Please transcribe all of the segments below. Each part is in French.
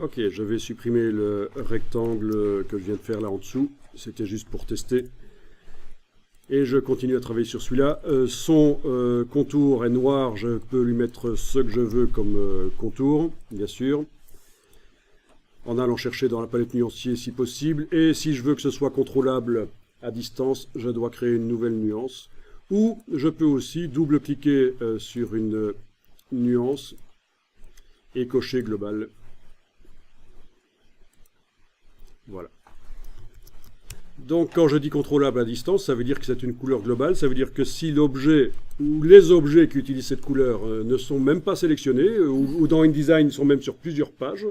Ok, je vais supprimer le rectangle que je viens de faire là en dessous. C'était juste pour tester. Et je continue à travailler sur celui-là. Son contour est noir, je peux lui mettre ce que je veux comme contour, bien sûr. En allant chercher dans la palette nuancier si possible. Et si je veux que ce soit contrôlable à distance, je dois créer une nouvelle nuance. Ou je peux aussi double-cliquer sur une nuance et cocher global. Voilà. Donc quand je dis contrôlable à distance, ça veut dire que c'est une couleur globale. Ça veut dire que si l'objet ou les objets qui utilisent cette couleur ne sont même pas sélectionnés, ou dans InDesign sont même sur plusieurs pages,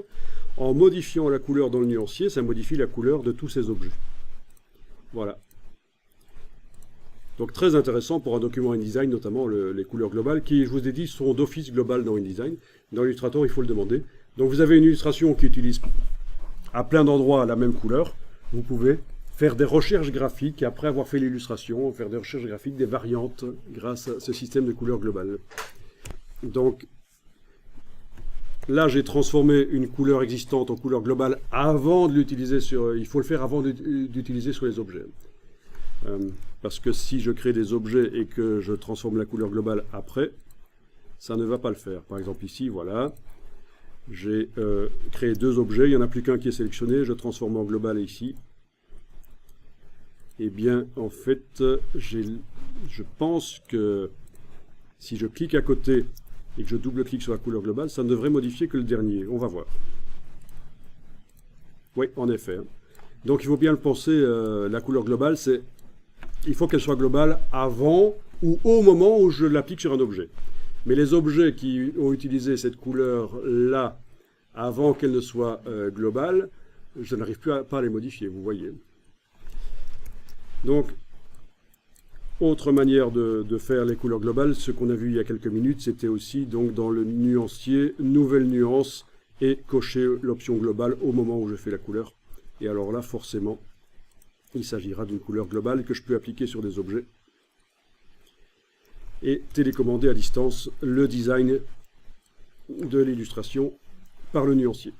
en modifiant la couleur dans le nuancier, ça modifie la couleur de tous ces objets. Voilà. Donc très intéressant pour un document InDesign, notamment les couleurs globales, qui, je vous ai dit, sont d'office globales dans InDesign. Dans Illustrator, il faut le demander. Donc vous avez une illustration qui utilise à plein d'endroits la même couleur. Vous pouvez faire des recherches graphiques, après avoir fait l'illustration, faire des recherches graphiques, des variantes, grâce à ce système de couleurs globales. Donc, là, j'ai transformé une couleur existante en couleur globale avant de l'utiliser sur... Il faut le faire avant d'utiliser sur les objets. Parce que si je crée des objets et que je transforme la couleur globale après, ça ne va pas le faire. Par exemple, ici, voilà. J'ai créé deux objets, il n'y en a plus qu'un qui est sélectionné, je transforme en global ici. Eh bien, en fait, je pense que si je clique à côté et que je double-clique sur la couleur globale, ça ne devrait modifier que le dernier. On va voir. Oui, en effet. Donc, il faut bien le penser, la couleur globale, il faut qu'elle soit globale avant ou au moment où je l'applique sur un objet. Mais les objets qui ont utilisé cette couleur-là avant qu'elle ne soit globale, je n'arrive pas à les modifier, vous voyez. Donc, autre manière de faire les couleurs globales, ce qu'on a vu il y a quelques minutes, c'était aussi donc dans le nuancier, nouvelle nuance, et cocher l'option globale au moment où je fais la couleur. Et alors là, forcément, il s'agira d'une couleur globale que je peux appliquer sur des objets. Et télécommander à distance le design de l'illustration par le nuancier.